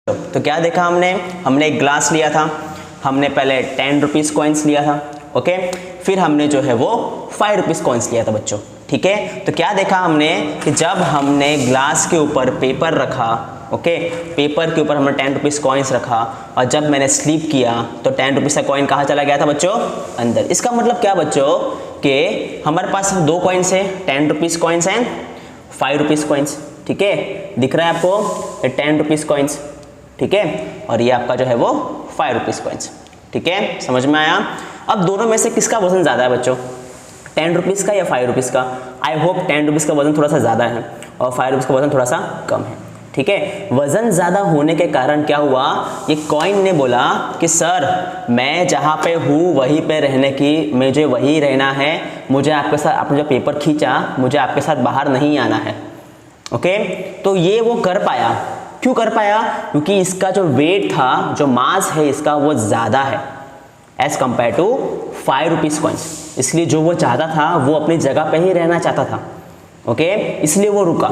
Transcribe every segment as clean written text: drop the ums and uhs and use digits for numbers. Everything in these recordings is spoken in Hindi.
तो क्या देखा हमने एक ग्लास लिया था, हमने पहले 10 रुपीज़ कॉइन्स लिया था, ओके, फिर हमने जो है वो 5 रुपीज़ कॉइन्स लिया था बच्चों, ठीक है। तो क्या देखा हमने कि जब हमने ग्लास के ऊपर पेपर रखा, ओके, पेपर के ऊपर हमने 10 रुपीज़ कॉइन्स रखा और जब मैंने स्लिप किया तो 10 रुपीज़ का कॉइन कहाँ चला गया था बच्चों? अंदर। इसका मतलब क्या बच्चों कि हमारे पास दो कॉइन्स है, 10 rupees coins and 5 rupees coins, ठीक है, दिख रहा है आपको, 10 रुपीज़ कॉइन्स, ठीक है, और ये आपका जो है वो 5 रुपीज़ कॉइन्स, ठीक है, समझ में आया। अब दोनों में से किसका वजन ज़्यादा है बच्चों, 10 रुपीज़ का या 5 रुपीज़ का? आई होप 10 रुपीज़ का वजन थोड़ा सा ज़्यादा है और 5 रुपीज़ का वजन थोड़ा सा कम है, ठीक है। वजन ज़्यादा होने के कारण क्या हुआ, ये कॉइन ने बोला कि सर मैं जहाँ पे हूँ वहीं पे रहने की, मुझे वहीं रहना है, मुझे आपके साथ, आपने जो पेपर खींचा मुझे आपके साथ बाहर नहीं आना है, ओके। तो ये वो कर पाया, क्यों कर पाया? क्योंकि इसका जो वेट था, जो मास है इसका, वो ज़्यादा है as compare to 5 rupees coins, इसलिए जो वो चाहता था वो अपनी जगह पे ही रहना चाहता था, ओके, इसलिए वो रुका,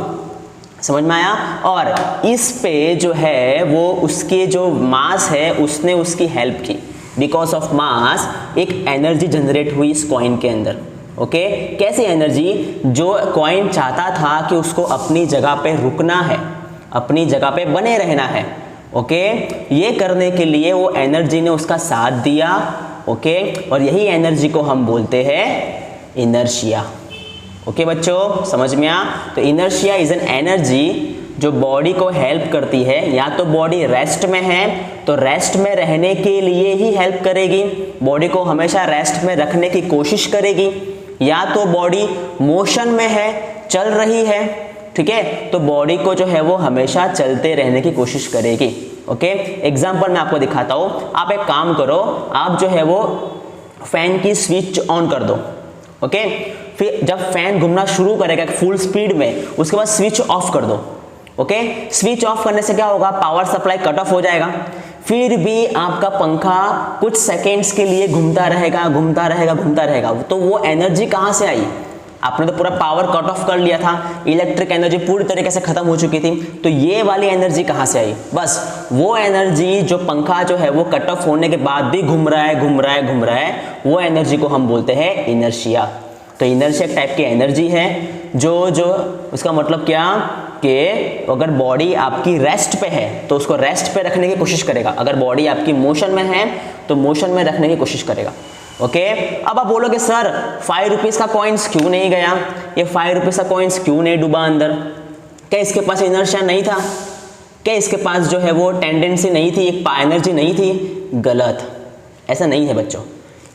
समझ में आया। और इस पे जो है वो उसके जो मास है उसने उसकी हेल्प की, बिकॉज ऑफ मास एक एनर्जी जनरेट हुई इस कॉइन के अंदर, ओके। कैसी एनर्जी? जो कॉइन चाहता था कि उसको अपनी जगह पे रुकना है, अपनी जगह पे बने रहना है, ओके, ये करने के लिए वो एनर्जी ने उसका साथ दिया, ओके, और यही एनर्जी को हम बोलते हैं इनर्शिया, ओके बच्चों, समझ में आ। तो इनर्शिया इज एन एनर्जी जो बॉडी को हेल्प करती है, या तो बॉडी रेस्ट में है तो रेस्ट में रहने के लिए ही हेल्प करेगी, बॉडी को हमेशा रेस्ट में रखने की कोशिश करेगी, या तो बॉडी मोशन में है, चल रही है, ठीक है, तो बॉडी को जो है वो हमेशा चलते रहने की कोशिश करेगी, ओके। एग्जाम्पल मैं आपको दिखाता हूँ, आप एक काम करो, आप जो है वो फैन की स्विच ऑन कर दो, ओके, फिर जब फैन घूमना शुरू करेगा फुल स्पीड में, उसके बाद स्विच ऑफ कर दो, ओके। स्विच ऑफ करने से क्या होगा, पावर सप्लाई कट ऑफ हो जाएगा, फिर भी आपका पंखा कुछ सेकेंड्स के लिए घूमता रहेगा, घूमता रहेगा, घूमता रहेगा। तो वो एनर्जी कहाँ से आई? आपने तो पूरा पावर कट ऑफ कर लिया था, इलेक्ट्रिक एनर्जी पूरी तरीके से खत्म हो चुकी थी, तो ये वाली एनर्जी कहाँ से आई? बस वो एनर्जी जो पंखा जो है वो कट ऑफ होने के बाद भी घूम रहा है, घूम रहा है, घूम रहा है, वो एनर्जी को हम बोलते हैं इनर्शिया। तो इनर्शिया एक टाइप की एनर्जी है जो उसका मतलब क्या कि अगर बॉडी आपकी रेस्ट पे है तो उसको रेस्ट पे रखने की कोशिश करेगा, अगर बॉडी आपकी मोशन में है तो मोशन में रखने की कोशिश करेगा, ओके। अब आप बोलोगे सर 5 रुपीज़ का कॉइन्स क्यों नहीं गया, ये 5 रुपीज़ का कॉइन्स क्यों नहीं डूबा अंदर? क्या इसके पास इनर्शिया नहीं था? क्या इसके पास जो है वो टेंडेंसी नहीं थी, एक एनर्जी नहीं थी? गलत, ऐसा नहीं है बच्चों,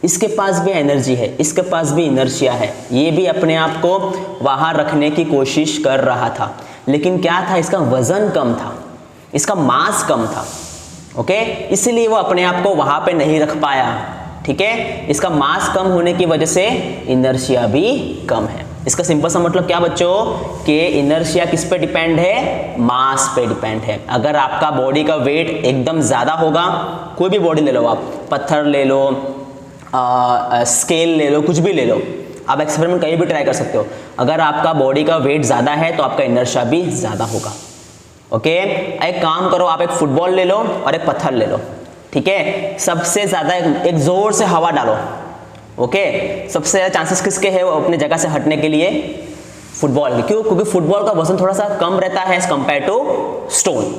इसके पास भी एनर्जी है, इसके पास भी इनर्शिया है, ये भी अपने आप को वहाँ रखने की कोशिश कर रहा था, लेकिन क्या था, इसका वजन कम था, इसका मास कम था, ओके, इसलिए वो अपने आप को वहाँ पे नहीं रख पाया, ठीक है। इसका मास कम होने की वजह से इनर्शिया भी कम है। इसका सिंपल सा मतलब क्या बच्चों कि इनर्शिया किस पे डिपेंड है? मास पे डिपेंड है। अगर आपका बॉडी का वेट एकदम ज़्यादा होगा, कोई भी बॉडी ले लो आप, पत्थर ले लो, स्केल ले लो, कुछ भी ले लो, आप एक्सपेरिमेंट कहीं भी ट्राई कर सकते हो, अगर आपका बॉडी का वेट ज़्यादा है तो आपका इनर्शिया भी ज़्यादा होगा, ओके। एक काम करो, आप एक फुटबॉल ले लो और एक पत्थर ले लो, ठीक है, सबसे ज़्यादा एक जोर से हवा डालो, ओके, सबसे ज़्यादा चांसेस किसके हैं वो अपनी जगह से हटने के लिए? फुटबॉल के। क्यों? क्योंकि फुटबॉल का वजन थोड़ा सा कम रहता है as compare to stone,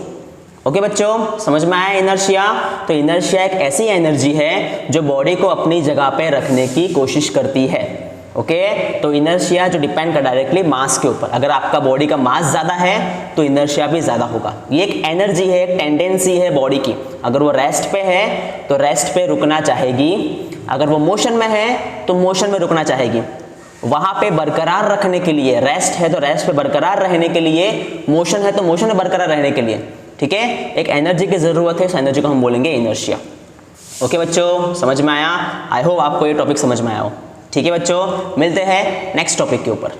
okay बच्चों, समझ में आया इनर्शिया? तो इनर्शिया एक ऐसी एनर्जी है जो बॉडी को अपनी जगह पे रखने की कोशिश करती है, ओके। तो इनर्शिया जो डिपेंड कर डायरेक्टली मास के ऊपर, अगर आपका बॉडी का मास ज़्यादा है तो इनर्शिया भी ज़्यादा होगा। ये एक एनर्जी है, एक टेंडेंसी है बॉडी की, अगर वो रेस्ट पे है तो रेस्ट पे रुकना चाहेगी, अगर वो मोशन में है तो मोशन में रुकना चाहेगी, वहाँ पे बरकरार रखने के लिए, रेस्ट है तो रेस्ट पे बरकरार रहने के लिए, मोशन है तो मोशन में बरकरार रहने के लिए, ठीक है, एक एनर्जी की ज़रूरत है, उस एनर्जी को हम बोलेंगे इनर्शिया, ओके बच्चों, समझ में आया? आई होप आपको ये टॉपिक समझ में आया हो, ठीक है बच्चों, मिलते हैं नेक्स्ट टॉपिक के ऊपर।